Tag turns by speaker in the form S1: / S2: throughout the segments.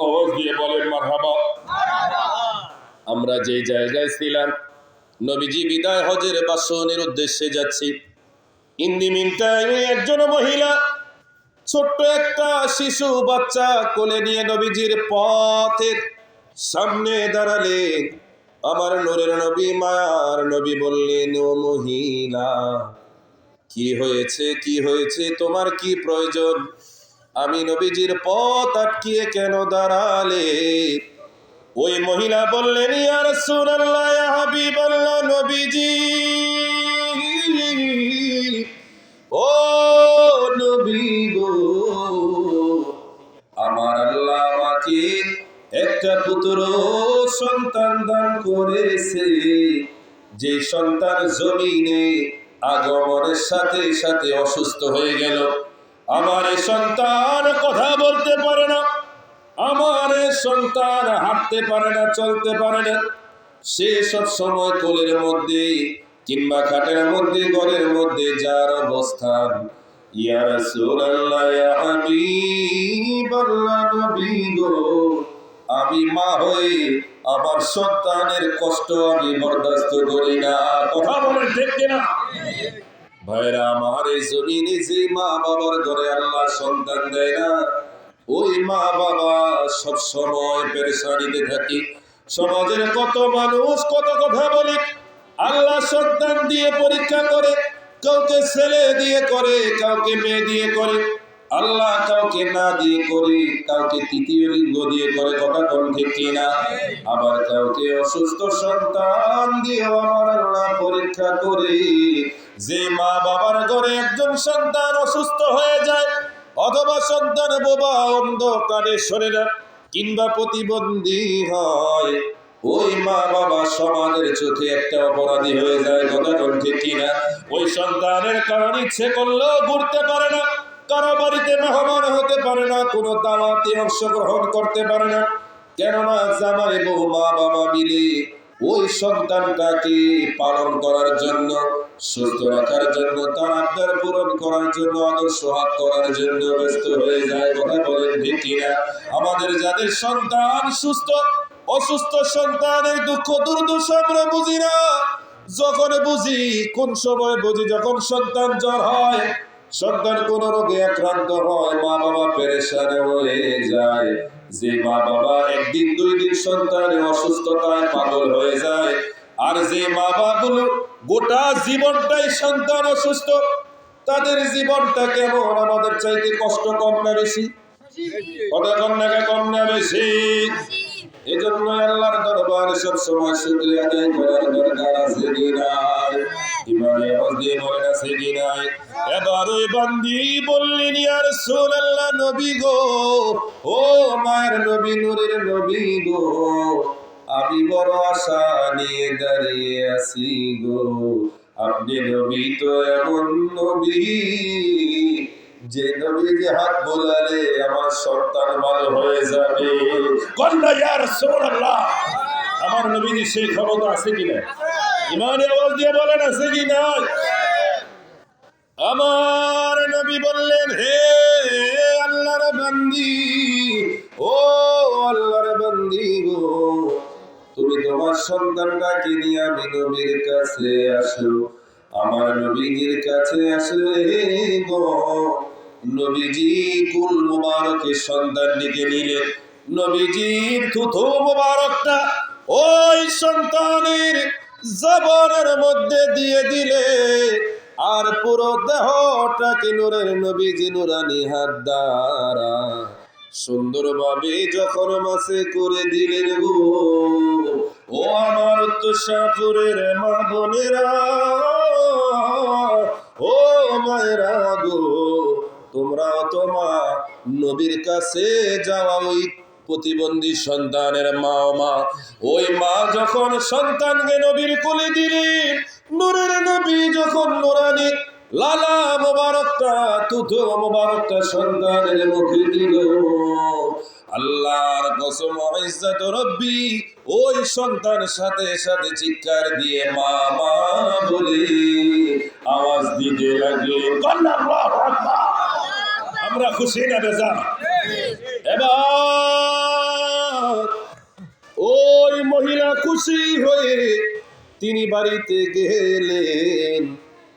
S1: আওয়াজ দিয়ে বলেন মারহাবা। আমরা যে জায়গায় ছিলাম, নবীজি বিদায় হজের বাসনের উদ্দেশ্যে যাচ্ছি। ইন দি মিন টাইমে একজন মহিলা ছোট্ট একটা শিশু বাচ্চা কোলে নিয়ে নবীজির পথের সামনে দাঁড়ালেন। আমার নূরের নবী, মায়ার নবী বললেন, ও মহিলা, কি হয়েছে, কি হয়েছে, তোমার কি প্রয়োজন? আমি নবীজির পথ আটকিয়ে কেন দাঁড়ালে? ওই মহিলা বললেন, ইয়া রাসূলুল্লাহ, ইয়া হাবিবাল্লাহ, নবীজি, ও নবী গো, আমার আল্লাহ আমাকে একটা পুত্র সন্তান দান করেছে, যে সন্তান জমিনে আগমনের সাথে সাথে অসুস্থ হয়ে গেল। আমার এই সন্তান কথা বলতে পারে না, আমার এই সন্তান হাঁটতে পারে না, চলতে পারে না। সে সব সময় কোলের মধ্যে কিংবা খাটের মধ্যে, ঘরের মধ্যে যার অবস্থান। ইয়া রাসূলুল্লাহ, ইয়া হাবিবাল্লাহ, নবী গো, আমি মা হয়ে আমার সন্তানের কষ্ট আমি বরদাস্ত করি না। কথা বলেন ঠিক কিনা? ভাইরা আমার, এই জমিনে যে মা বাবার ঘরে আল্লাহ সন্তান দেয় না, ওই মা বাবা সব সময় পেরেশানিতে থাকি। সমাজের কত মানুষ কত কথা বলে, আল্লাহ সন্তান দিয়ে পরীক্ষা করে, কাউকে ছেলে দিয়ে করে, কাউকে মেয়ে দিয়ে করে। আল্লাহ কাউকে না দিয়ে করে, কাউকে তৃতীয় লিঙ্গ দিয়ে করে। কথা কোন ঠিক কিনা? আবার কাউকে অসুস্থ সন্তান দিয়ে আমার আল্লাহ পরীক্ষা করে। যে মা বাবার ঘরে একজন সন্তান অসুস্থ হয়ে যায়, অথবা সন্তান বোবা, অন্ধ, কানে শোনে না, কিংবা প্রতিবন্ধী হয়, ওই মা বাবা সমাজের চোখে একটা অপরাধী হয়ে যায়। কথা কোন ঠিক কিনা? ওই সন্তানের কারণ ইচ্ছে করলেও ঘুরতে পারে না, কারো বাড়িতে মেহমান হতে পারে না, কোনো দাওয়াতে অংশগ্রহণ করতে পারে না। কেননা জামাই বউ মা বাবা মিলে ওই সন্তানটাকে পালন করার জন্য, সুস্থ রাখার জন্য, তার আবদার পূরণ করার জন্য, আদর সোহাগ করার জন্য ব্যস্ত হয়ে যায়। কথা বলেন ঠিক কিনা? আমাদের যাদের সন্তান সুস্থ, অসুস্থ সন্তানের দুঃখ দুর্দশা আমরা বুঝি না। যখন বুঝি, কোন সময় বুঝি? যখন সন্তান জ্বর হয়, সন্তান কোন রোগে আক্রান্ত হয়, মা বাবা পেরেশান হয়ে যায়। যে মা বাবা একদিন দুই দিন সন্তানের অসুস্থতায় পাগল হয়ে যায়, আর যে মা বাবাগুলো গোটা জীবনটাই সন্তান অসুস্থ, তাদের জীবনটা কেমন? আমাদের চাইতে কষ্ট কম না বেশি? কথা কম না কম না বেশি? এই জন্য আল্লাহর দরবারে সব সময় শুকরিয়া আদায় করার দরকার আছে কি নাই? ইমানে হজে বলেন আছে কি নাই? এবার ওই বান্দি বললেন, ইয়া রাসূলুল্লাহ, নবী গো, ও মায়ের নবী, নূরের নবী গো, আমি বড় আশা নিয়ে দাঁড়িয়ে আছি গো। আপনি নবী তো এমন নবী, যে নবীজি হাত বোলালে আমার সন্তান ভালো হয়ে যাবে। কন্যা ইয়া রাসূলুল্লাহ, আমার নবীজি সেই ক্ষমতা আছে কিনা? ইমানে আওয়াজ দিয়ে বলেন আছে কি না? আমার নবী বললেন, হে আল্লাহর বান্দি, ও আল্লাহর বান্দি গো, তুমি তোমার সন্তানটাকে নিয়ে আমি নবীর কাছে আসো। আমার নবীজির কাছে আসলে গো, নবীজি কুল মুবারকের সন্তানটিকে নিলেন। নবীজির থুথু মুবারকটা ওই সন্তানের জবানের মধ্যে দিয়ে দিলে, আর পুরো দেহটাকে নূরের নবীজি নুরানি হাত দ্বারা সুন্দরভাবে যখন মাসে করে দিলেন গো, ও আমার তুষাপুরের মা বোনেরা, ও মায়েরা গো, তোমরা তোমার নবীর কাছে যাওয়া ওই প্রতিবন্ধী সন্তানের মা, ওই মা যখন সন্তানকে নবীর কোলে দিলেন, নূরের নবী যখন নুরানি লালা মোবারকটা, তুথু মোবারকটা সন্তানের মুখে দিল, আল্লাহর কসম ইজ্জত রব্বি, ওই সন্তান সাথে সাথে চিৎকার দিয়ে মা মা বলে আওয়াজ দিতে লাগলেন। আল্লাহু আকবার। আমরা খুশি না বেজার? এবার খুশি হয়ে তিনি বাড়িতে গেলেন।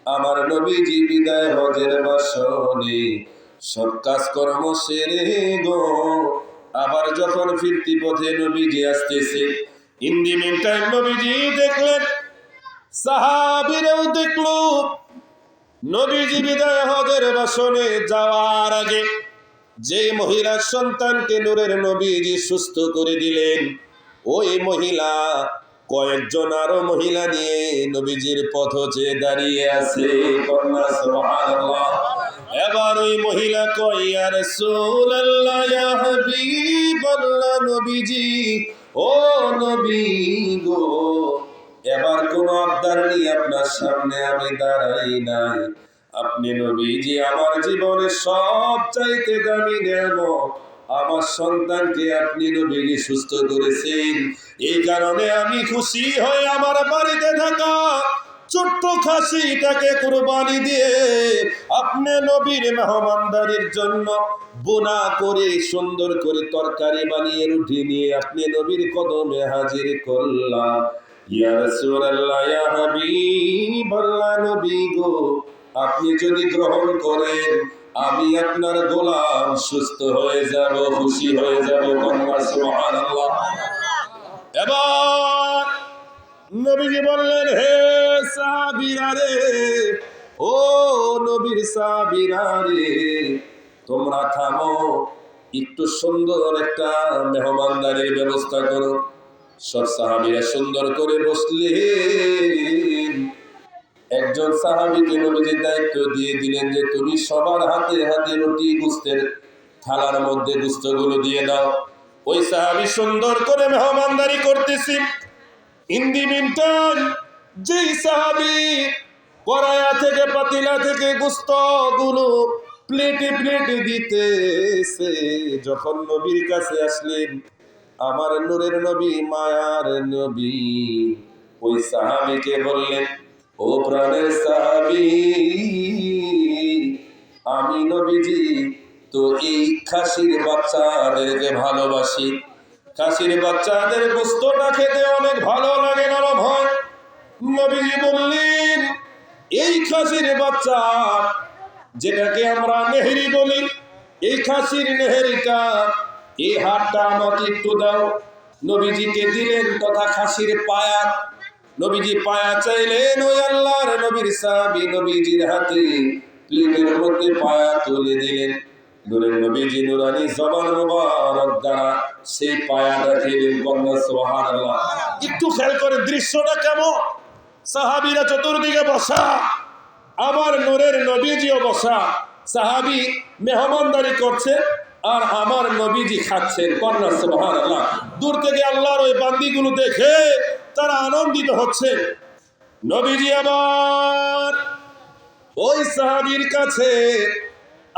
S1: আমার নবীজি বিদায় হজের বাসনে সব কাজকর্ম সেরে গো আবার যখন ফিরতি পথে নবীজি আসতেছে, ইন দি মিন টাইম নবীজি দেখলেন, সাহাবীরাও দেখলো নবীজি বিদায় হজের বাসনে যাওয়ার আগে যে মহিলার সন্তানকে নূরের নবীজি সুস্থ করে দিলেন, ওই মহিলা কয়েকজন আরো মহিলা নিয়ে নবীজির পথে দাঁড়িয়ে আছে। কন্যা সুবহানাল্লাহ। এবার ওই মহিলা কয়, ইয়া রাসূলুল্লাহ, ইয়া হাবিবাল্লাহ, নবীজি, ও নবী গো, এবার কোন আবদার নিয়ে আপনার সামনে আমি দাঁড়াই নাই। আপনি নবীজি আমার জীবনের সবচাইতে দামি নেয়ামত, আমার সন্তানকে আপনি নবীজি সুস্থ করেছেন। এই কারণে আমি খুশি হয়ে আমার বাড়িতে থাকা ছোট্ট খাসিটাকে কুরবানি দিয়ে আপনি নবীর মেহমানদারির জন্য বোনা করে সুন্দর করে তরকারি বানিয়ে রুটি নিয়ে আপনি নবীর কদমে হাজির করলাম। ইয়া রাসূলুল্লাহ, ইয়া হাবিবাল্লাহ, নবী গো, আপনি যদি গ্রহণ করেন আমি আপনার গোলাম সুস্থ হয়ে যাব, খুশি হয়ে যাব। সুবহানাল্লাহ। এবার নবীজি বললেন, হে সাহাবীরা রে, ও নবীর সাহাবীরা রে, তোমরা থামো, একটু সুন্দর একটা মেহমানদারির ব্যবস্থা করো। সব সাহাবীরা সুন্দর করে বসলেন। একজন সাহাবীকে নবীজি দায়িত্ব দিয়ে দিলেন যে তুমি সবার হাতে হাতে রুটি গোস্তের থালার মধ্যে গোস্তগুলো দিয়ে দাও। ওই সাহাবী সুন্দর করে মেহমানদারি করতেছি। ইন দি মিনটাইম যেই সাহাবী কড়াইয়া থেকে পাতিলা থেকে গোস্তগুলো প্লেটে প্লেটে দিতেছে, যখন নবীর কাছে আসলেন, আমার নূরের নবী, মায়ার নবী ওই সাহাবীকে বললেন, ও প্রাণের সাহাবী, আমি নবীজি তো এই খাসির বাচ্চাদেরকে ভালোবাসি। খাসির বাচ্চাদের গোস্তটা খেতে অনেক ভালো লাগে, নরম হয়। নবীজি বললেন, এই খাসির বাচ্চা যেটাকে আমরা নেহেরি বলি, এই খাসির নেহেরিটা, এই হাড়টা আমাকে একটু দাও। নবীজিকে দিলেন তথা খাসির পায়া। নবীজি পায়া চাইলেন, ওই আল্লাহর নবীর সাহাবী নবীজির হাতে প্লেটের মধ্যে পায়া তুলে দিলেন। নূরের নবীজি নুরানি জবান মুবারক দ্বারা সেই পায়াটা খেলেন। কন্যা সুবহানাল্লাহ। একটু খেয়াল করে দৃশ্যটা কেমন, সাহাবীরা চতুর্দিকে বসা, আমার নূরের নবীজিও বসা, সাহাবী মেহমানদারি করছে আর আমার নবীজি খাচ্ছেন। কন্যা সুবহানাল্লাহ। দূর থেকে আল্লাহর ওই বান্দিগুলো দেখে তারা আনন্দিত হচ্ছে। নবীজি আবার ওই সাহাবীর কাছে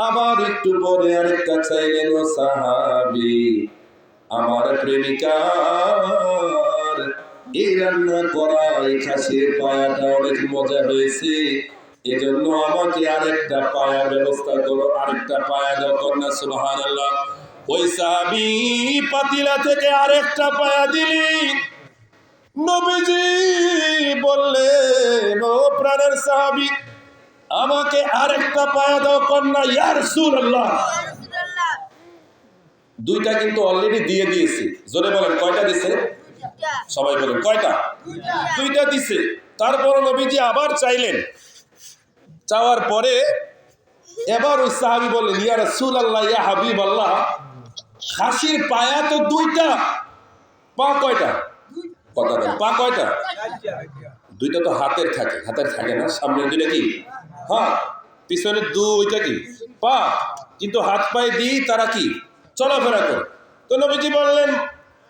S1: আবার একটু পরে আরেকটা চাইলেন, ও সাহাবী, আমার প্রেমিকার এই রান্না করা এই খাসির পায়াটা অনেক মজা হয়েছে, এজন্য আমাকে আরেকটা পায়ার ব্যবস্থা করো, আরেকটা পায়া দাও। কন্যা সুবহানাল্লাহ। ওই সাহাবী পাতিলা থেকে আরেকটা পায়া দিলেন। নবীজি বললেন, ও প্রাণের সাহাবী, আমাকে আরেকটা পায়া দাও। কন্যা, ইয়া রাসূলুল্লাহ। দুইটা কিন্তু অলরেডি দিয়ে দিয়েছে। জোরে বলেন, কয়টা দিছে? সবাই বলেন, কয়টা? দুইটা দিছে। তারপর নবীজি আবার চাইলেন। চাওয়ার পরে এবার ওই সাহাবী বললেন, ইয়া রাসূলুল্লাহ, ইয়া হাবিবাল্লাহ, খাসির পায়া তো দুইটা, পা কয়টা? কথা বলেন, পা কয়টা? দুইটা তো হাতের থাকে, হাতের থাকে না। সামনের দুইটা কি হাত, পিছনের দুইটা কি পা, কিন্তু হাত পায়ে দিই তারা কি চলাফেরা করে। তো নবীজি বললেন,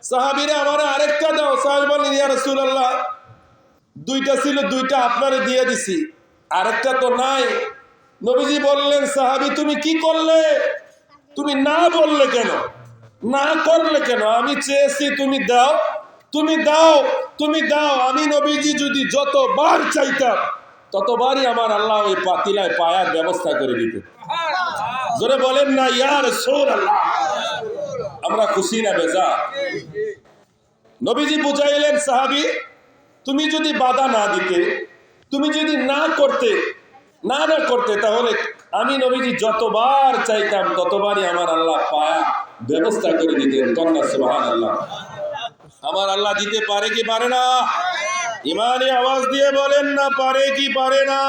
S1: সাহাবীরা আমার আরেকটা দাও। সাহাবী বললেন, ইয়া রাসূলুল্লাহ, দুইটা ছিল, দুইটা আপনারে দিয়ে দিছি, আরেকটা তো নাই। নবীজি বললেন, সাহাবী তুমি কি করলে? তুমি না বললে কেন, না করলে কেন? আমি চেয়েছি তুমি দাও, তুমি দাও, তুমি দাও। আমি নবীজি যদি যতবার চাইতাম ততবারই আমার আল্লাহ ওই পাতিলায় পায়ার ব্যবস্থা করে দিতেন। জোরে বলেন না ইয়া রাসূলুল্লাহ। আমরা খুশি না বেজা? নবীজি বুঝাইলেন, সাহাবী তুমি যদি বাধা না দিতে, তুমি যদি না করতে তাহলে আমি নবীজি যতবার চাইতাম ততবারই আমার আল্লাহ পায়া ব্যবস্থা করে দিতেন। কন্যা সুবহানাল্লাহ। আমার আল্লাহ দিতে পারে কি পারে না? ইমানি আওয়াজ দিয়ে বলেন না, পারে কি পারে না?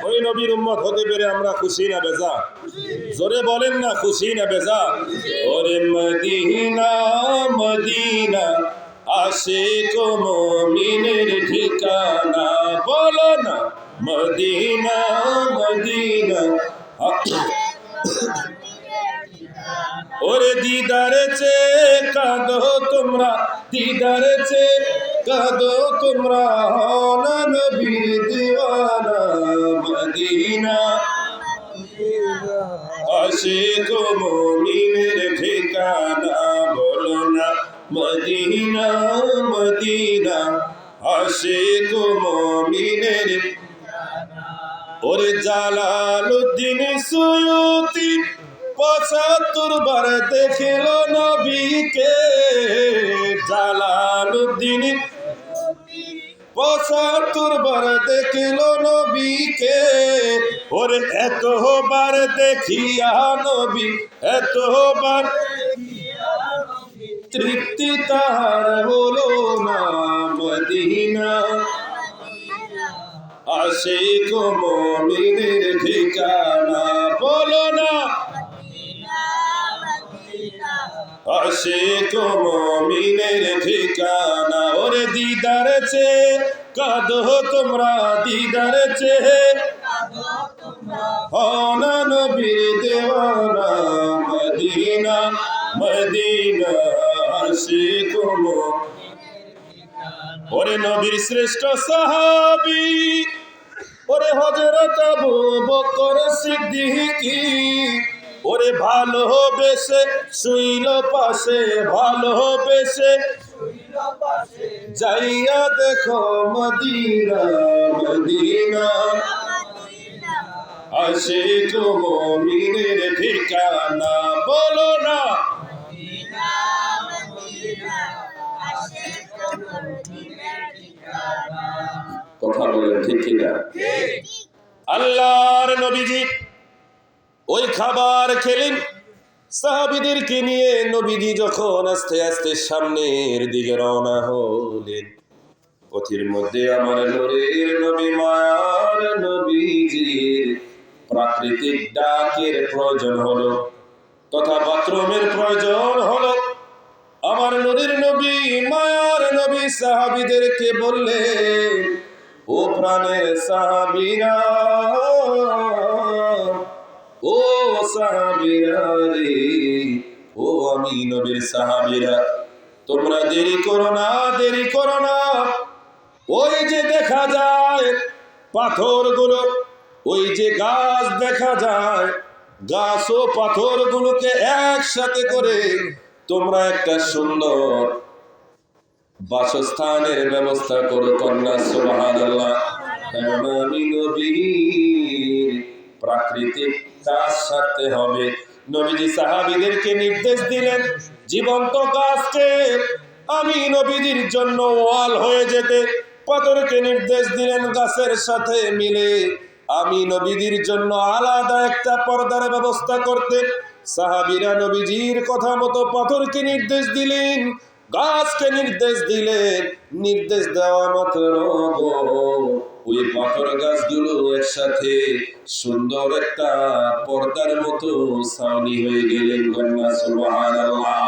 S1: ওই নবীর উম্মত হতে পেরে আমরা খুশি না বেজা? জোরে বলেন না, খুশি না বেজা? ওরে মদিনা মদিনা আশিক মুমিনের ঠিকানা, বলো না মদিনা মদিনা। ওরে দিদারে চে কাঁদো তোমরা, দিদারে চে কাঁদো তোমরা, হনা নবীর দিওয়ানা মদিনা আশিক মুমিনের ঠিকানা, বলো না মদিনা মদিনা আশিক মুমিনের। ওরে জালালউদ্দিন সুয়ুতি ৭৫ বার দেখিল নবীকে, জালালউদ্দিন ৭৫ বার দেখিল নবীকে। ওরে এতবার দেখিয়া নবী, এতবার তৃপ্তি তাহার হলো না, মদিনা আশিক মুমিনের ঠিকানা, বলো না আশিক মুমিনের ঠিকানা। ওরে দিদার চে কাঁদো তোমরা, দিদার চে হনা নবীর দেওয়ানা মদিনা মদিনা আশিক। ওরে নবীর শ্রেষ্ঠ সাহাবী, ওরে হযরত আবু বকর সিদ্দিকী, ওরে ভালোবেসে শুইল পাশে, ভালোবেসে যাইয়া দেখো মদিনা মদিনা আশিক মুমিনের ঠিকানা, বলো না কথা বলেন ঠিক কিনা? আল্লাহর নবীজি ওই খাবার খেলেন সাহাবীদেরকে নিয়ে। নবীজি যখন আস্তে আস্তে সামনের দিকে রওনা হলেন, পথের মধ্যে আমার নূরের নবী মায়ার নবীজির প্রাকৃতিক ডাকের প্রয়োজন হলো, তথা বাথরুমের প্রয়োজন হলো। আমার নূরের নবী মায়ার নবী সাহাবীদেরকে বললেন, ও প্রাণের সাহাবীরা, ও সাহাবীরা রে, ও আমি নবীর সাহাবীরা, তোমরা দেরি করো না, দেরি করো না। ওই যে দেখা যায় পাথরগুলো, ওই যে গাছ দেখা যায়, গাছ ও পাথরগুলোকে একসাথে করে তোমরা একটা সুন্দর বাসস্থানের ব্যবস্থা করো। কন্যা সুবহানাল্লাহ। কারণ আমি নবীর প্রাকৃতিক কাজ সারতে হবে। নবীজি সাহাবীদেরকে নির্দেশ দিলেন, জীবন্ত গাছকে আমি নবীজির জন্য ওয়াল হয়ে যেতে, পাথরকে নির্দেশ দিলেন গাছের সাথে মিলে আমি নবীজির জন্য আলাদা একটা পর্দার ব্যবস্থা করতে। সাহাবীরা নবীজির কথা মতো পাথরকে নির্দেশ দিলেন, গাছকে নির্দেশ দিলেন। নির্দেশ দেওয়া মাত্র ওই পাথর গাছগুলো একসাথে সুন্দর একটা পর্দার মতো ছাউনি হয়ে গেলেন। কন্যা সুবহানাল্লাহ।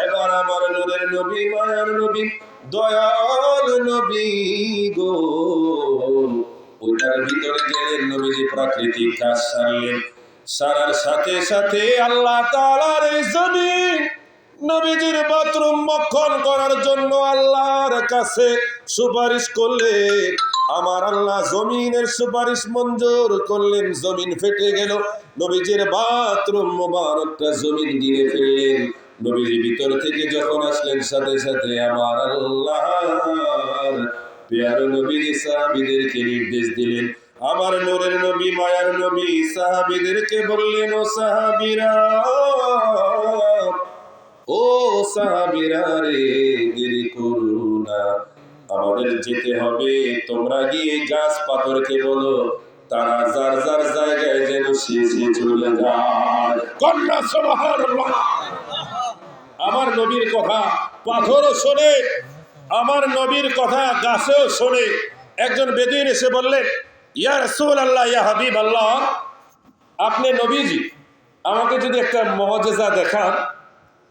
S1: এবার আমার নূরের নবী মায়ার নবী দয়াল নবী গো ওইটার ভিতরে গেলেন। নবীজি প্রাকৃতিক কাজ সারলেন। সারার সাথে সাথে আল্লাহ তাআলার এই জমিন নবীজির বাথরুম মক্ষণ করার জন্য আল্লাহর কাছে সুপারিশ করলে, আমার আল্লাহ জমিনের সুপারিশ মঞ্জুর করলেন। জমিন ফেটে গেল, নবীজির বাথরুম মোবারকটা জমিন গিলে ফেললেন। নবীজি ভিতর থেকে যখন আসলেন, সাথে সাথে আমার আল্লাহর প্যারা নবী সাহাবীদেরকে নির্দেশ দিলেন। আমার নূরের নবী মায়ার নবী সাহাবীদেরকে বললেন, ও সাহাবীরা, ও সাহাবীরা রে দেরি করো না, আমাদের যেতে হবে, তোমরা গিয়ে গাছ পাথরকে বলো তারা যার যার জায়গায় যেন শেষে চলে যায়। কন্যা সুবহানাল্লাহ। আমার নবীর কথা পাথরও শোনে, আমার নবীর কথা গাছেও শোনে। একজন বেদুইন এসে বললেন, ইয়া রাসূলুল্লাহ, ইয়া হাবিবাল্লাহ, আপনি নবীজি, আমাকে যদি একটা মুআজিজা দেখান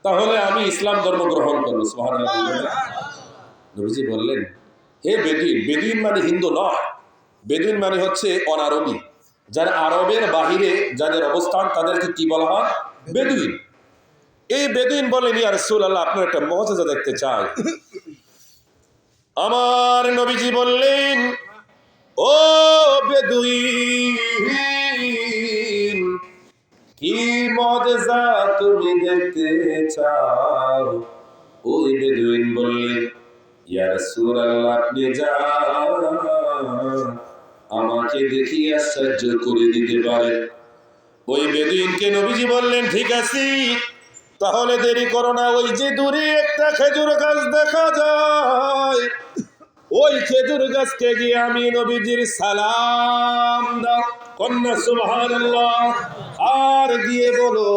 S1: তাহলে আমি ইসলাম ধর্ম গ্রহণ করব। সুবহানাল্লাহ। নবীজি বললেন, হে বেদুইন, বেদুইন মানে হিন্দু নয়, বেদুইন মানে হচ্ছে অনারবি, যারা আরবের বাহিরে যাদের অবস্থান তাদেরকে কি বলা হয়? বেদুইন। এই বেদুইন বলেন, ইয়া রাসূলুল্লাহ, আপনার একটা মুআজিজা দেখতে চাই। আমার নবীজি বললেন, ও বেদুইন, কি মুআজিজা তুমি দেখতে চাও? ওই বেদুইন বললেন, ইয়া রাসূলুল্লাহ, আপনি যান, আমাকে দেখি আশ্চর্য করে দিতে পারেন। ওই বেদুইনকে নবীজি বললেন, ঠিক আছে, তাহলে দেরি করো না, ওই যে দূরে একটা খেজুর গাছ দেখা যায়, ওই খেজুর গাছকে গিয়ে আমি নবীজির সালাম দাও। কন্যা সুবহানাল্লাহ। আর গিয়ে বলো,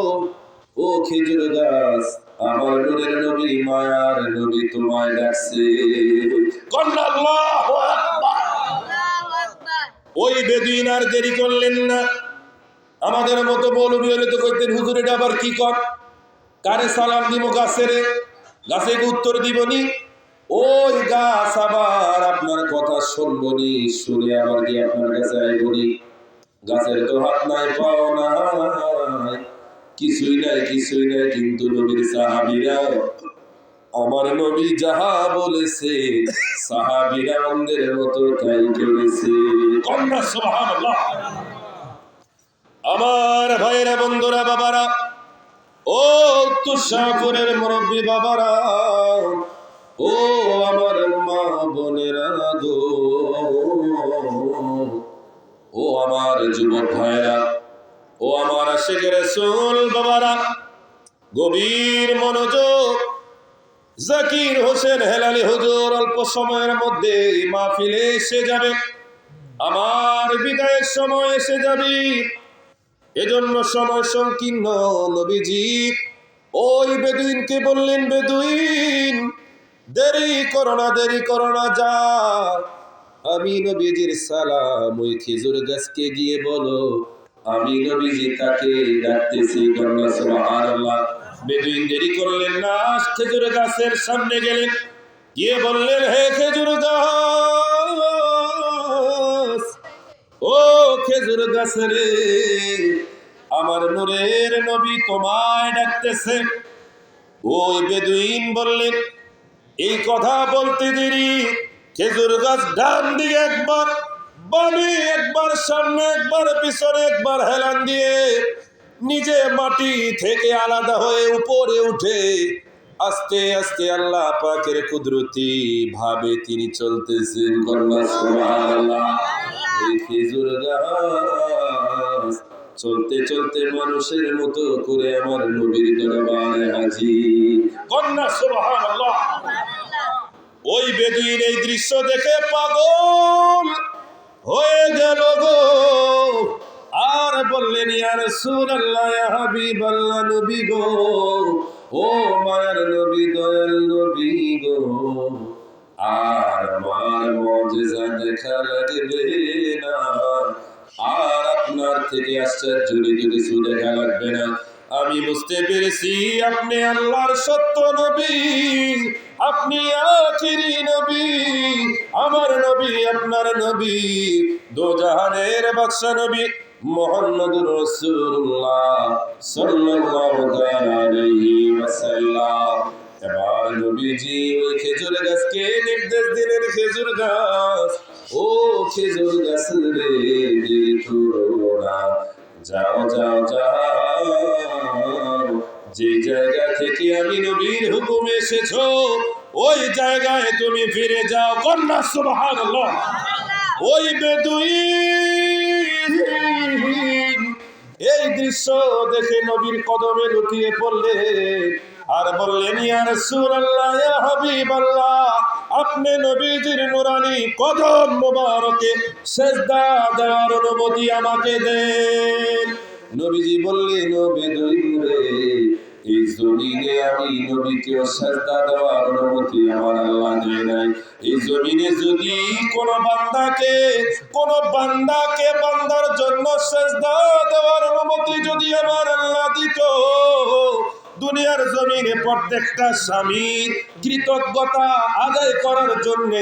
S1: ও খেজুর গাছ, আমার নূরের নবী, মায়ার নবী তোমায় ডাকছে। কন্যা আল্লাহু আকবার। ওই বেদুইন আর দেরি করলেন না। আমাদের মতো মৌলবী হলে তো কইতেন, হুজুর এটা আবার কি কর, কারে সালাম দিব? গাছের, গাছে উত্তর দিবনি, ওই গাছ আবার আপনার কথা শুনবনি, শুনে আবার কি আপনার কাছে আইবনি। গাছের তো হাত নাই, পাও নাই, কিছুই নাই, কিছুই নাই, কিন্তু নবীর সাহাবীরা আমার নবী যাহা বলেছে সাহাবীরা আমাদের মতো তাই করেছে। কন্যা সুবহানাল্লাহ। আমার ভাইরা, বন্ধুরা, বাবারা, ও তুষাপুরের মুরব্বী বাবারা, ও আমার মা বোনেরা গো, ও আমার যুবক ভাইরা, ও আমার আশিকের রাসূল বাবারা, গভীর মনোযোগ। জাকির হোসেন হেলালি হুজুর অল্প সময়ের মধ্যে মাহফিলে এসে যাবে, আমার বিদায়ের সময় এসে যাবে, এজন্য সময় সংকীর্ণ। নবীজি ওই বেদুইনকে বললেন, বেদুইন, দেরি করো না, দেরি করো না, যা, আমি নবীজির সালাম ওই খেজুর গাছকে গিয়ে বলো আমি নবীজি তাকে ডাকতেছি। কন্যা সুবহানাল্লাহ। বেদুইন দেরি করলেন না, খেজুর গাছের সামনে গেলেন, গিয়ে বললেন, হে খেজুর গাছ, ও খেজুর গাছ রে, আমার নূরের নবী তোমায় ডাকতেছে। ওই বেদুইন বললেন, এই কথা বলতে দেরি খেজুর গাছ ডান দিকে একবার, বামে একবার, সামনে একবার, পিছনে একবার হেলান দিয়ে নিজে মাটি থেকে আলাদা হয়ে উপরে উঠে আস্তে আস্তে আল্লাহ পাকের কুদরতি ভাবে তিনি চলতেছেন। কন্যা সুবহানাল্লাহ। এই খেজুর গাছ চলতে চলতে মানুষের মতো করে আমার নবীর দরবারে হাজির। কন্যা সুবহানাল্লাহ। ওই বেদুইন এই দৃশ্য দেখে পাগল হয়ে গেল গো, আর বললেন, ইয়া রাসূলুল্লাহ, ইয়া হাবিবাল্লাহ, নবী গো, ও মায়ার নবী, দয়াল নবী গো, আর আমার মুআজিজা দেখা লাগবে না, আর আপনার থেকে আশ্চর্যজনক কিছু দেখা লাগবে না। আমি বুঝতে পেরেছি আপনি আল্লাহর সত্য নবী, আপনি আখিরি নবী, আমার নবী, আপনার নবী, দো জাহানের বাদশা নবী মুহাম্মদুর রাসূলুল্লাহ সাল্লাল্লাহু আলাইহি ওয়াসাল্লাম। এবার নবীজি ওই খেজুর গাছকে নির্দেশ দিলেন, খেজুর গাছ, ও খেজুর গাছ রে, দেখো না, যাও যাও যাও, যে জায়গা থেকে আমি নবীর হুকুম এসেছো ওই জায়গায় তুমি ফিরে যাও। কন্যা সুবহানাল্লাহ। ওই বেদুইন এই দৃশ্য দেখে নবীর কদমে লুটিয়ে পড়লেন, আর বললেন ইয়া রাসূলুল্লাহ ইয়া হাবিবাল্লাহ আপনি নবীজির নুরানি কদম মোবারকে সিজদা দেওয়ার অনুমতি আমাকে দেন। নবীজি বললেন ও বেদুইন রে, এই জমিনে আমি নবীকে সিজদা দেওয়ার অনুমতি আমার আল্লাহ দেয় নাই। এই জমিনে যদি কোন বান্দাকে বান্দার জন্য সিজদা দেওয়ার অনুমতি যদি আমার আল্লাহ দিত, দুনিয়ার জমিনে প্রত্যেকটা স্বামীর কৃতজ্ঞতা আদায় করার জন্য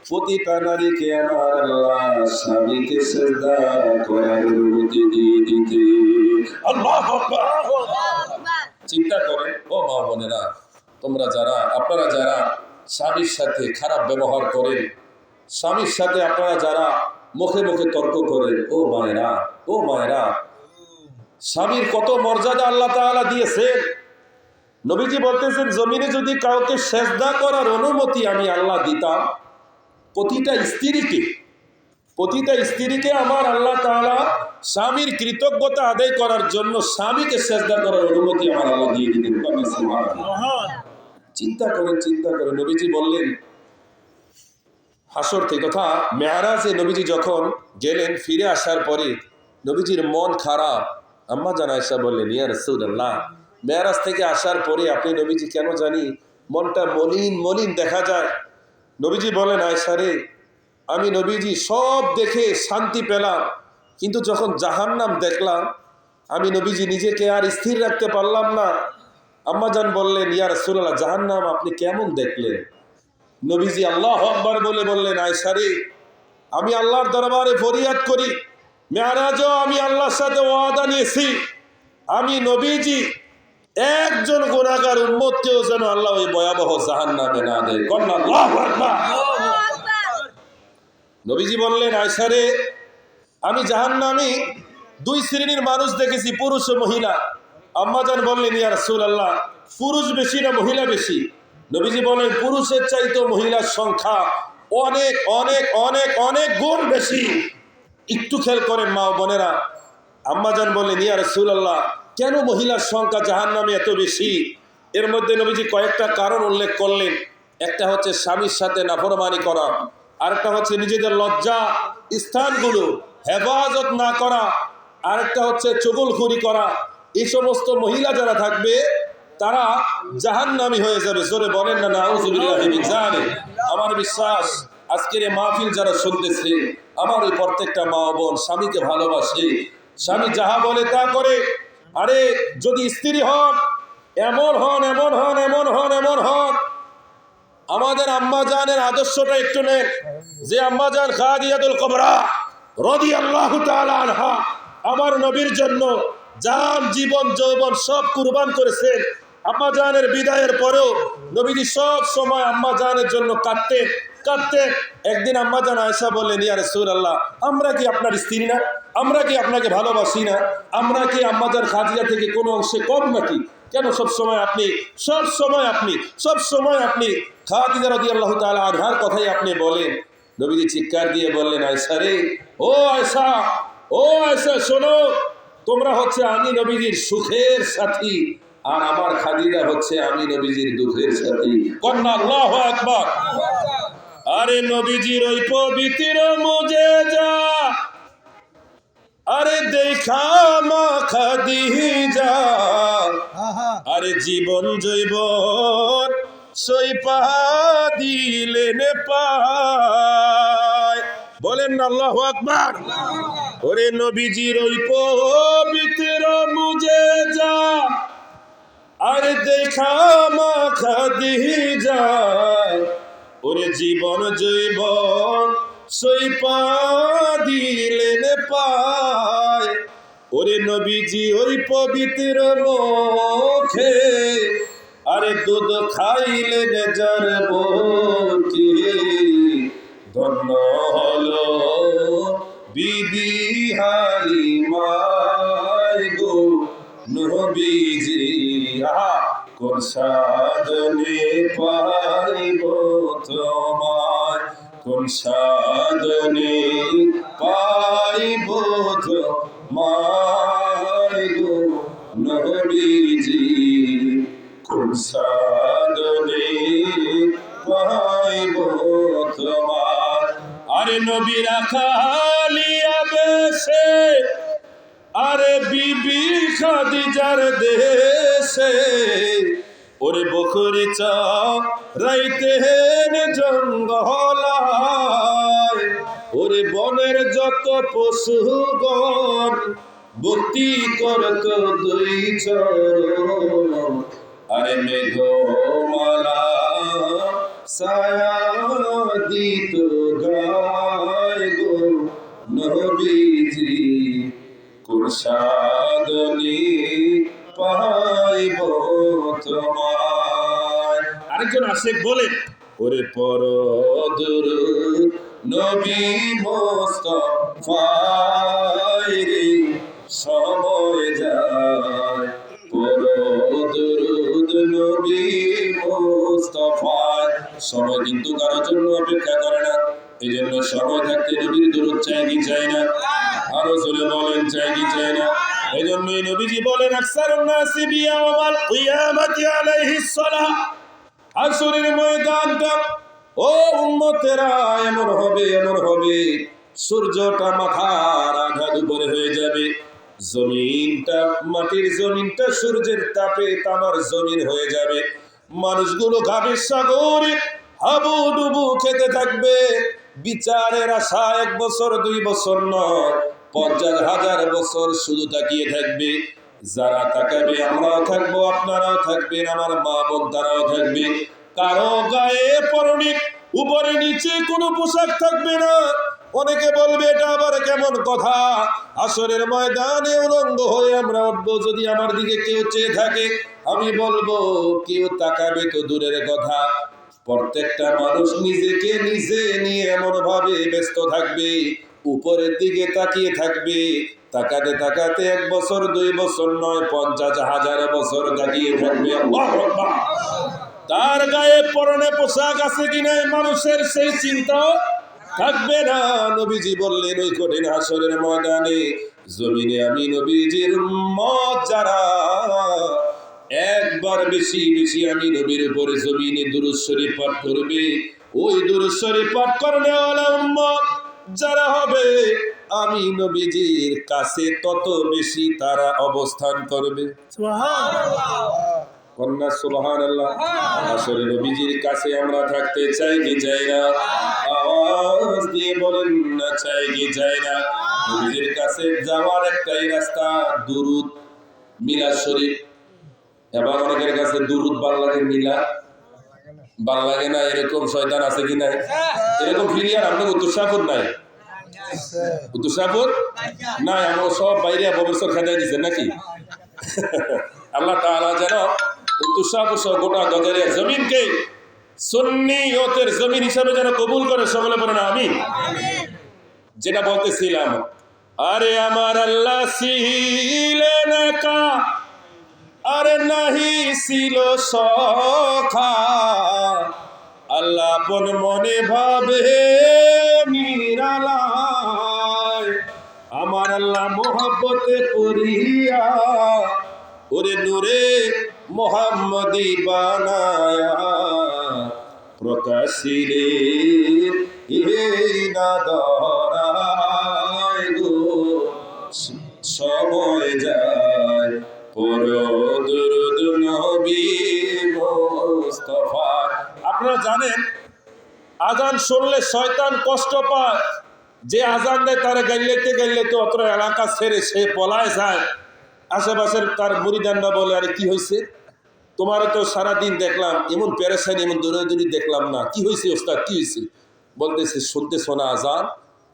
S1: প্রতিটা নারীকে আমার আল্লাহ স্বামীকে সিজদা করার অনুমতি দিয়ে দিতে। আল্লাহু আকবার। চিন্তা করেন ও মা বোনেরা, আপনারা যারা স্বামীর সাথে খারাপ ব্যবহার করেন, স্বামীর সাথে আপনারা যারা মুখে মুখে তর্ক করেন, ও মায়েরা, স্বামীর কত মর্যাদা আল্লাহ তাআলা দিয়েছেন। নবীজি বলতেছেন জমিনে যদি কাউকে সিজদা করার অনুমতি আমি আল্লাহ দিতাম, প্রতিটা স্ত্রীকে আমার আল্লাহ তাআলা স্বামীর কৃতজ্ঞতা আদায় করার জন্য স্বামীকে সিজদা করার অনুমতি আমার আল্লাহ দিয়ে দিতেন। চিন্তা করেন। নবীজি বললেন হাসর থেকে তথা মেরাজে নবীজি যখন গেলেন, ফিরে আসার পরে নবীজির মন খারাপ। আম্মা জান আয়েশা বললেন ইয়া রাসূলুল্লাহ মেরাজ থেকে আসার পরে আপনি নবীজি কেন জানি মনটা মলিন দেখা যায়। নবীজি বলেন আয়েশা রে, আমি নবীজি সব দেখে শান্তি পেলাম, কিন্তু যখন জাহান্নাম দেখলাম আমি নবীজি নিজেকে আর স্থির রাখতে পারলাম না। আম্মা জান বললেন ইয়া রাসূলুল্লাহ জাহান্নাম আপনি কেমন দেখলেন? নবীজি আল্লাহু আকবার বললেন আয়েশা রে, আমি আল্লাহর দরবারে ফরিয়াদ করি, মেরাজও আমি আল্লাহর সাথে ওয়াদা নিয়েছি, আমি নবীজি একজন গুনাহগার উম্মতকেও যেন আল্লাহ ওই ভয়াবহ জাহান্নামে না দেয়। আল্লাহু আকবার। নবীজি বললেন আয়েশা রে, আমি জাহান্নামী দুই শ্রেণীর মানুষ দেখেছি, পুরুষ ও মহিলা। আম্মা জান বললেন ইয়া রাসূলুল্লাহ পুরুষ বেশি না মহিলা বেশি? নবীজি বলেন পুরুষের চাইতে মহিলার সংখ্যা অনেক অনেক অনেক অনেক গুণ বেশি। একটু খেয়াল করেন মা ও বোনেরা। আম্মা জান বললেন ইয়া রাসূলুল্লাহ কেন মহিলার সংখ্যা জাহান্নামে এত বেশি? এর মধ্যে নবীজি কয়েকটা কারণ উল্লেখ করলেন। একটা হচ্ছে স্বামীর সাথে নাফরমানি করা, আরেকটা হচ্ছে নিজেদের লজ্জা স্থানগুলো হেফাজত না করা, আরেকটা হচ্ছে চুগলখুরি করা। এই সমস্ত মহিলা যারা থাকবে তারা জাহান্নামী হয়ে যাবে। জোরে বলেন না নাউযুবিল্লাহি মিন যালিক। আমার বিশ্বাস আজকের এই মাহফিল যারা শুনতেছে, আমার ওই প্রত্যেকটা মা বোন স্বামীকে ভালোবাসে, স্বামী যাহা বলে তা করে। আরে যদি স্ত্রী হন এমন হন আমাদের আম্মা জানের আদর্শটা একটু নেন, যে আম্মা জান খাদিজাতুল কুবরা রাদিয়াল্লাহু তাআলা আনহা আমার নবীর জন্য জান জীবন যৌবন সব কুরবান করেছেন। আম্মা জানের বিদায়ের পরেও নবীজি সব সময় আম্মা জানের জন্য কাঁদতেন। একদিন আম্মা জান আয়েশা বললেন ইয়া রাসূলুল্লাহ আমরা কি আপনার স্ত্রী না? আমরা কি আপনাকে ভালোবাসি না? আমরা কি আম্মা জান খাদিজা থেকে কোনো অংশে কম নাকি? কেন সব সময় আপনি খাদিজা রাদিয়াল্লাহু তাআলা আনহার কথাই আপনি বলেন? নবীজি চিৎকার দিয়ে বললেন আয়েশা রে, ও আয়েশা শোনো, তোমরা হচ্ছে আমি নবীজির সুখের সাথী, আর আমার খাদিজা হচ্ছে আমি নবীজির দুঃখের সাথী। কন্যা আল্লাহু আকবার। আরে নবীজির ওই পবিত্র মুজেজা আরে দেখা মা খাদিজা, আরে জীবন জৈবন সইপা দিলেন পায়। বলেন না আল্লাহু আকবার। ওরে নবীজির ওই পবিত্র মুজেজা আরে দেখা মা খাদিজা, ওরে জীবন জৈবন সইপা দিলেন পায়। ওরে নবীজি ওই পবিত্র মুখে আরে দুধ খাইলেন যার বুকে, ধন্য হলো বিবি হালিমায় গো নবীজি। কোন সাধনে পাইব তোমায়, কোন সাধনে পাইব তোমায় গো নবীজি, কোন সাধনে পাইব তোমার। আরে নবীরা খালিয়া বেশে, আরে বিবি খাদিজার দেশে, ওরে বকরি চড়াইতেন জঙ্গলায়, ওরে বনের যত পশুগণ ভক্তি করত দুই চরণ। আরে মেঘমালা ছায়া দিত গায় গো নবীজি, কোন সাধনে পাইব তোমায়। আরেকজন আশেক বলেন, ওরে পর দুরূদ নবী মুস্তাফায় রে, সময় যায় পর দুরূদ নবী মুস্তাফায়। সময় কিন্তু কারোর জন্য অপেক্ষা করে না, এই জন্য সময় থাকতে নবীর দুরূদ চাই কি চাই না? আরো জোরে বলেন, চাই কি চাই না? এই জন্যই নবীজি বলেন, আকসারুন নাসি বিয়াউমাল কিয়ামাতি আলাইহিস সালাহ, আসরের ময়দানটা ও উম্মতেরা এমন হবে, এমন হবে, সূর্যটা মাথার আঘাত উপরে হয়ে যাবে, জমিনটা, মাটির জমিনটা সূর্যের তাপে তামার জমিন হয়ে যাবে, মানুষগুলো ঘামের সাগরে হাবুডুবু খেতে থাকবে, বিচারের আশা 1 বছর 2 বছর নয়, 50,000 বছর শুধু তাকিয়ে থাকবে। যারা তাকাবে আমরাও থাকবো, আপনারাও থাকবেন, আমার মা বোন তারাও থাকবে। কারো গায়ে পরনে উপরে নিচে কোনো পোশাক থাকবে না। অনেকে বলবে এটা আবার কেমন কথা, আসরের ময়দানে উলঙ্গ হয়ে আমরা উঠবো, যদি আমার দিকে কেউ চেয়ে থাকে আমি বলবো কেউ তাকাবে তো দূরের কথা, প্রত্যেকটা মানুষ নিজেকে নিজে নিয়ে এমন ভাবে ব্যস্ত থাকবে, উপরের দিকে তাকিয়ে থাকবে, তাকাতে তাকাতে 1 বছর 2 বছর নয়, 50,000 বছর তাকিয়ে থাকবে। আল্লাহু আকবার। তার গায়ে পরনে পোশাক আছে কিনা মানুষের সেই চিন্তাও থাকবে না। নবীজি বললেন ওই কঠিন হাসরের ময়দানে জমিনে আমি নবীজির উম্মত যারা একবার বেশি বেশি আমি নবীর উপরে জমিনে দুরূদ শরীফ পাঠ করবে, ওই দুরূদ শরীফ পাঠ করনেওয়ালা উম্মত যারা হবে আমি নবীজির কাছে তত বেশি তারা অবস্থান করবে। সুবহানাল্লাহ, কন্যা সুবহানাল্লাহ। আসলে নবীজির কাছে আমরা থাকতে চাই কি চাই না? আওয়াজ দিয়ে বলেন না, চাই কি চাই না? নবীজির কাছে যাওয়ার একটাই রাস্তা, দুরূদ মিলাদ শরীফ। এবার অনেকের কাছে দুরূদ ভাল লাগে, মিলাদ ভাল লাগে না, এরকম শয়তান আছে কি নাই? এরকম ফিরিয়ার আপনার উত্তরসাপুর নাই, উত্তরসাপুর নাই, আমার সব বাইরে বছর খেতে দিচ্ছেন নাকি? আল্লাহ তাআলা যেন উত্তরসাপুর সহ গোটা গজারিয়া জমিনকে সুন্নিয়তের জমিন হিসাবে যেন কবুল করে, সকলে বলেন আমিন। যেটা বলতেছিলাম, আরে আমার আল্লাহ ছিলেন একা, আরে নাহি ছিল সখা, আল্লাহ আপন মনে ভাবে নিরালায়, আমার আল্লাহ মোহাব্বতে পড়িয়া ওরে নূরে মোহাম্মদি বানায়া, প্রকাশিলে না ধরায় গো, সময় যায় পর দুরূদ নবী মুস্তাফা। আপনারা জানেন আজান শুনলে শয়তান কষ্ট পায়, যে আজান দেয় তারা গাইলেতে গাইলেতে অত এলাকা ছেড়ে সে পলায় যায়। আশেপাশের তার মুরিদানরা বলে, আরে কি হয়েছে তোমার, তো সারাদিন দেখলাম এমন পেরেশানি, এমন দৌড়াদৌড়ি দেখলাম না, কি হয়েছে ওস্তাদ, কি হয়েছে? বলতেছে শুনতে শোনা আজান,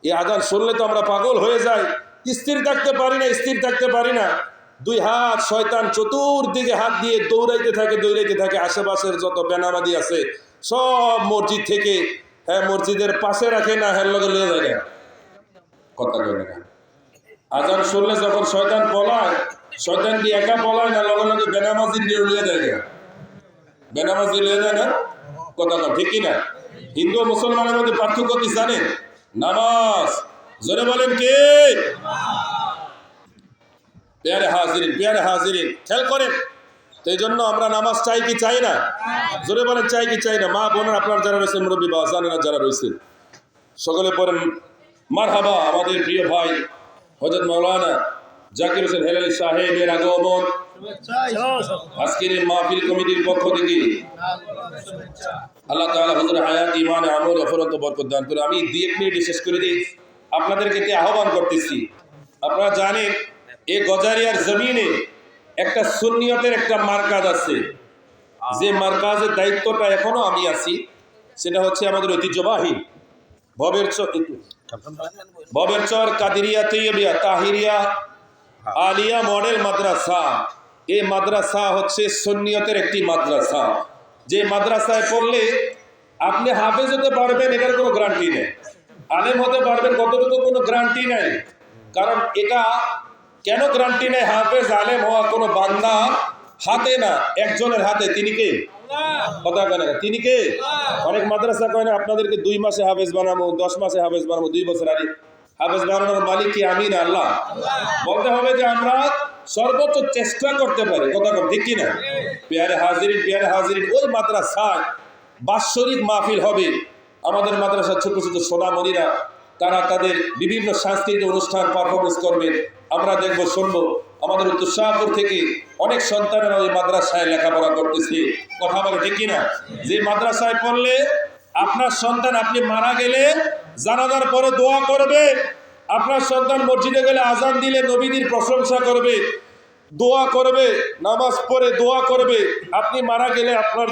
S1: এই আজান শুনলে তো আমরা পাগল হয়ে যাই, স্থির থাকতে পারি না, স্থির থাকতে পারি না। 2 হাত শয়তান চতুর্দিকে হাত দিয়ে দৌড়াইতে থাকে, দৌড়াইতে থাকে। আশেপাশের যত বেনামাজি আছে সব মসজিদ থেকে, হ্যাঁ মসজিদের পাশে রাখে না, হ্যাঁ লগে লিয়ে যায় না, কথা কয় না। আজান শুনলে যখন শয়তান পলায়, শয়তান কি একা পলায় না, লগে লগে বেনামাজি দিয়ে লিয়ে যায় না, বেনামাজি লিয়ে যায় না, কথা কয় ঠিক কিনা? হিন্দু মুসলমানের মধ্যে পার্থক্য কি জানেন? নামাজ। জোরে বলেন কে? প্যারে হাজিরিন, প্যারে হাজিরিন, খেয়াল করেন তো এই জন্য আমরা নামাজ চাই কি চাই না? জোরে বলেন চাই কি চাই না? মা বোনের আপনার যারা রয়েছেন, মুরব্বী বা জানেনা যারা রয়েছেন, সকলে পড়েন মারহাবা। আমাদের প্রিয় ভাই হযরত মাওলানা জাকির হোসেন হেলালি সাহেবের আগমন আজকের এই মাহফিল কমিটির পক্ষ থেকে আল্লাহ তাআলা হুজুর হায়াত ঈমান আমল অফরন্ত বরকত দান করে। আমি 2 মিনিটে শেষ করে দিই। আপনাদেরকে আহ্বান করতেছি, আপনারা জানেন এই গজারিয়ার জমিনে একটা সুন্নিয়তের একটা মার্কাজ আছে, যে মার্কাজের দায়িত্বটা এখনো আমি আছি। সেটা হচ্ছে আমাদের ঐতিহ্যবাহী ভবেরচর কাদিরিয়া তৈয়বিয়া তাহিরিয়া আলিয়া মডেল মাদ্রাসা। এই মাদ্রাসা হচ্ছে সুন্নিয়তের একটি মাদ্রাসা, যে মাদ্রাসায় পড়লে আপনি হাফেজ হতে পারবেন, এটার কোনো গ্যারান্টি নেই। আলেম হতে পারবেন কতটুকু কোনো গ্যারান্টি নেই। কারণ এটা কেন গ্যারান্টি নেই? হাফেজ আলেম হওয়া কোনো বান্দা হাতে না, একজনের হাতে। তিনি কে? কথা কেন? তিনি কে? অনেক মাদ্রাসা কয় না আপনাদেরকে 2 মাসে হাফেজ বানাবো, 10 মাসে হাফেজ বানাবো, 2 বছর। আগে হাফেজ বানানোর মালিক কি? আমি না, আল্লাহ। বলতে হবে যে আমরা সর্বোচ্চ চেষ্টা করতে পারি। কথা কম ঠিক কিনা? পেয়ারে হাজিরিন, ওই মাদ্রাসায় বাৎসরিক মাহফিল হবে। আমাদের মাদ্রাসার ছোট ছোট সোনামণিরা তারা তাদের বিভিন্ন সাংস্কৃতিক অনুষ্ঠান পারফরমেন্স করবে, আমরা দেখবো, শুনবো। আমাদের উত্তর শাহপুর থেকে অনেক সন্তানেরা ওই মাদ্রাসায় লেখাপড়া করতেছে। কথা বলে ঠিক কিনা? যে মাদ্রাসায় পড়লে আপনার সন্তান, আপনি মারা গেলে জানাজার পরে দোয়া করবে, আপনার সন্তান মসজিদে গেলে আজান দিলে নবীদের প্রশংসা করবে, দোয়া করবে, নামাজ পড়ে দোয়া করবে, আপনি মারা গেলে আপনার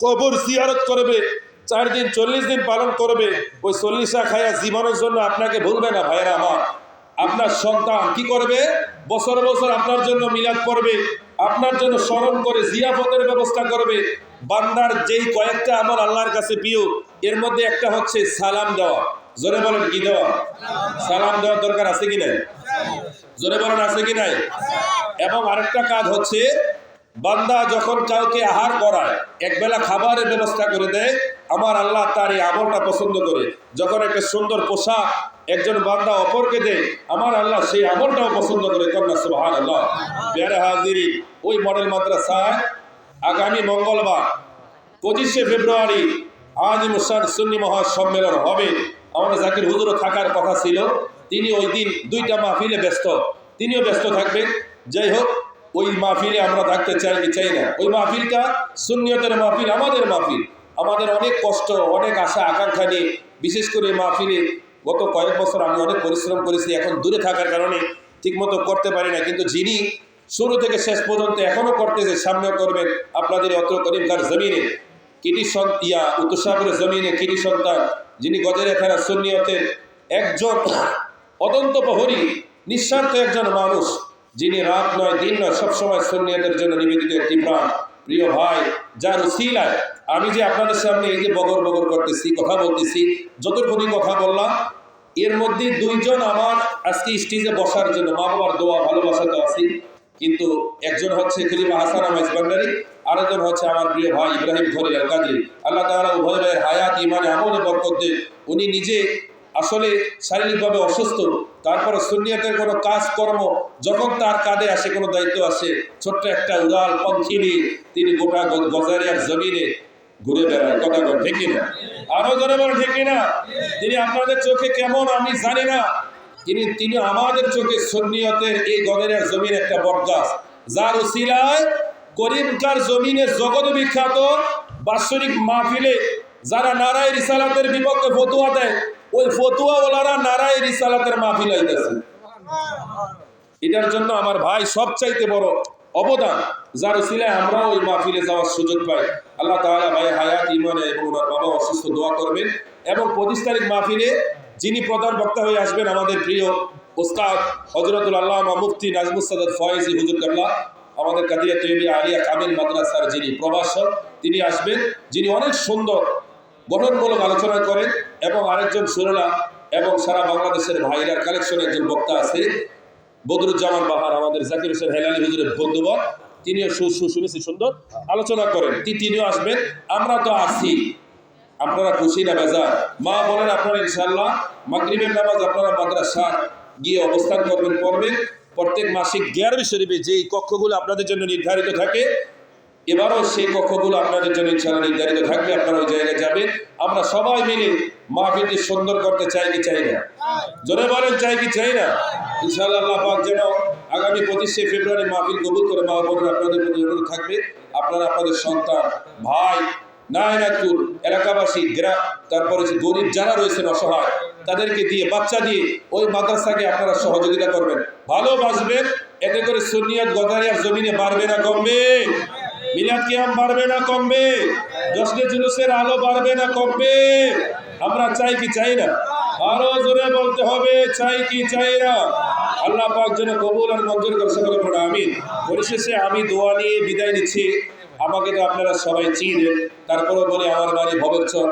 S1: কবর জিয়ারত করবে, 4 দিন 40 দিন পালন করবে। ওই 40 খায়া জীবনের জন্য আপনাকে ভুলবে না ভাইয়েরা আমার। আপনার সন্তান কি করবে? বছর বছর আপনার জন্য মিলাদ করবে, আপনার জন্য স্মরণ করে জিয়াফতের ব্যবস্থা করবে। বান্দার যেই কয়েকটা আমল আল্লাহর কাছে প্রিয়, এর মধ্যে একটা হচ্ছে সালাম দেওয়া। জোরে বলেন কি দেওয়া? সালাম দেওয়ার দরকার আছে কি নাই? জোরে বলেন আছে কি নাই? এবং আরেকটা কাজ হচ্ছে, বান্দা যখন কাউকে আহার করায়, একবেলা খাবারের ব্যবস্থা করে দেয়, আমার আল্লাহ তার এই আমলটা পছন্দ করে। যখন একটা সুন্দর পোশাক একজন বান্দা অপরকে দেয়, আমার আল্লাহ সেই আমলটাও পছন্দ করে। কন্যা সুবহানাল্লাহ। প্যারে হাজিরিন, ওই মডেল মাদ্রাসায় আগামী মঙ্গলবার 25শে ফেব্রুয়ারি আজিম উসান সুন্নি মহাসম্মেলন হবে। আমাদের জাকির হুজুরও থাকার কথা ছিল, তিনি ওই দিন 2টা মাহফিলে ব্যস্ত, তিনিও ব্যস্ত থাকবেন। যাই হোক, ওই মাহফিলে আমরা থাকতে চাই কি চাই না? ওই মাহফিলটা সুন্নিয়তের মাহফিল, আমাদের মাহফিল। আমাদের অনেক কষ্ট, অনেক আশা আকাঙ্ক্ষা নিয়ে, বিশেষ করে মাহফিলে গত কয়েক বছর আমি অনেক পরিশ্রম করেছি। এখন দূরে থাকার কারণে ঠিকমতো করতে পারি না, কিন্তু যিনি শুরু থেকে শেষ পর্যন্ত এখনো করতেছে, সামনেও করবেন। আপনাদের অত্র করিমকার জমিনে উত্তর শাহপুরের জমিনে কৃতি সন্তান, যিনি গজারিয়া থানা সুন্নিয়তের একজন অদন্ত প্রহরী, নিঃস্বার্থ একজন মানুষ, যিনি রাত নয় দিন নয় সবসময় সুন্নিয়তের জন্য নিবেদিত একটি প্রাণ, প্রিয় ভাই, যার উসিলায় আমি যে আপনাদের সামনে এই যে বগর বগর করতেছি, কথা বলতেছি, যতক্ষণই কথা বললাম, এর মধ্যে 2 জন আমার আজকে স্টেজে বসার জন্য, মা বাবার দোয়া ভালোবাসা তো আছি, কিন্তু একজন হচ্ছে খলিফা হাসান আহমেদ ভান্ডারী, আরেকজন হচ্ছে আমার প্রিয় ভাই ইব্রাহিম খলিল আল কাদরি। আল্লাহ তাআলা উভয় ভাইয়ের হায়াত ইমানে আমলে বরকত দেন। উনি নিজে আসলে শারীরিকভাবে অসুস্থ, তারপরে সুন্নিয়তের কোনো কাজকর্ম যখন তার কাঁধে আসে, কোনো দায়িত্ব আসে, ছোট্ট একটা উড়াল পঙ্খী নিয়ে তিনি গোটা গজারিয়ার জমিনে ঘুরে বেড়ায়। কথা বল ঠিক কিনা? আরো জনে বল ঠিক কিনা? তিনি আপনাদের চোখে কেমন আমি জানি না, তিনি আমাদের চোখে সুন্নিয়তের এই গজারিয়ার জমিন একটা বটগাছ, যার উসিলায় করিমকার জমিনের জগৎ বিখ্যাত বাৎসরিক মাহফিলে যারা নারায়ে রিসালাতের বিপক্ষে ফতোয়া দেয়, ওই ফতোয়াওয়ালারা নারায়ে রিসালাতের মাহফিল আইতেছে। এটার জন্য আমার ভাই সবচাইতে বড় অবদান, যার উসিলায় আমরা ওই মাহফিলে যাওয়ার সুযোগ পাই। আল্লাহ তাআলা ভাই হায়াত ইমানে এবং ওনার বাবা অসুস্থ, দোয়া করবেন। এবং 25 তারিখ মাহফিলে যিনি প্রধান বক্তা হয়ে আসবেন, আমাদের প্রিয় উস্তাদ হযরতুল আল্লামা মুফতি নাজমুস সাদাত ফয়েজী হুজুর কেবলা, আমাদের কাদিয়া তৈয়বিয়া আলিয়া কামিল মাদ্রাসার যিনি প্রভাষক, তিনি আসবেন, যিনি অনেক সুন্দর গঠনমূলক আলোচনা করেন। এবং আরেকজন সুরলা এবং সারা বাংলাদেশের ভাইরার কালেকশনে একজন বক্তা আছে, বদরুজ্জামান বাহার, আমাদের জাকির হোসেন হেলালি হুজুরের বন্ধুবর, তিনিও শুনেছি সুন্দর আলোচনা করেন, তিনিও আসবেন। আমরা তো আছি, আপনারা খুশি না বেজার? মা বলেন আপনারা ইনশাআল্লাহ মাগরিবের নামাজ আপনারা মাদ্রাসা গিয়ে অবস্থান করবেন, পড়বেন। প্রত্যেক মাসিক গিয়ারবি শরীফে যেই কক্ষগুলো আপনাদের জন্য নির্ধারিত থাকে, এবারও সেই কক্ষগুলো আপনাদের জন্য ইনশাআল্লাহ নির্ধারিত থাকবে, আপনারা ওই জায়গায় যাবেন। আমরা সবাই মিলে মাহফিলটি সুন্দর করতে চাই কি চাই না? জোরে বলেন চাই কি চাই না? ইনশাআল্লাহ আল্লাহ পাক যেন আগামী 25শে ফেব্রুয়ারি মাহফিল কবুল করে। মা বোনেরা, আপনাদের প্রতি অনুরোধ থাকবে, আপনারা আপনাদের সন্তান, ভাই, নারায়ণপুর এলাকাবাসী, গ্রাম, তারপরে যে গরিব যারা রয়েছেন অসহায়, তাদেরকে দিয়ে, বাচ্চা দিয়ে ওই মাদ্রাসাকে আপনারা সহযোগিতা করবেন, ভালোবাসবেন। এতে করে সুন্নিয়ত গদারিয়ার জমিনে বাড়বে না কমবে? মিলাদ কিয়াম বাড়বে না কমবে? জশ্নে জুলুসের আলো বাড়বে না কমবে? আমরা চাই কি চাই না? আরো জোরে বলতে হবে, চাই কি চাই না? আল্লাহ পাক যেন কবুল আর মঞ্জুর করে, সকলে বলুন আমিন। পরিশেষে আমি দোয়া নিয়ে বিদায় নিচ্ছি। আমাকে তো আপনারা সবাই চিনেন, তারপরে বলি আমার বাড়ি ভবেরচর,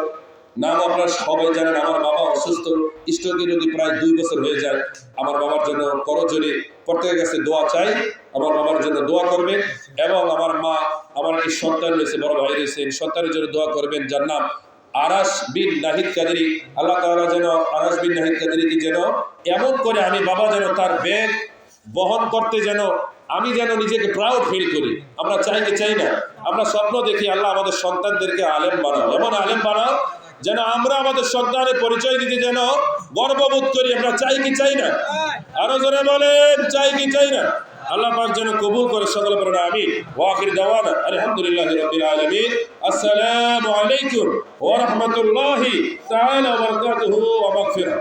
S1: নাম আপনারা সবাই জানেন। আমার বাবা অসুস্থ, স্ট্রোকে রোগী, প্রায় 2 বছর হয়ে যায়। আমার বাবার জন্য করজোরে প্রত্যেকের কাছে দোয়া চাই, আমার বাবার জন্য দোয়া করবেন। এবং আমার মা, আমার একটি সন্তান রয়েছে, বড় ভাই রয়েছে, সন্তানের জন্য দোয়া করবেন, যার নাম আরাস বিন নাহিদ কাদেরী। আল্লাহ তাআলা যেন আরাস বিন নাহিদ কাদেরীকে যেন এমন করে, আমি বাবা যেন তার ব্যাগ বহন করতে যেন আমি যেন নিজেকে প্রাউড ফিল করি। আমরা চাই কি চাই না? আমরা স্বপ্ন দেখি, আল্লাহ আমাদের সন্তানদেরকে আলেম বানাও, এমন আলেম বানাও যেন আমরা আমাদের সন্তানের পরিচয় দিতে যেন গর্ববোধ করি। আমরা চাই কি চাই না? আরো জোরে বলেন, চাই কি চাই না? আল্লাহ পাক যেন কবুল করে, সকলে বলেন আমিন। ওয়া আখির দাওয়ানা আলহামদুলিল্লাহি রাব্বিল আলামিন। আসসালামু আলাইকুম ওয়া রাহমাতুল্লাহি তাআলা ওয়া বারাকাতুহু ওয়া মাগফিরাহ।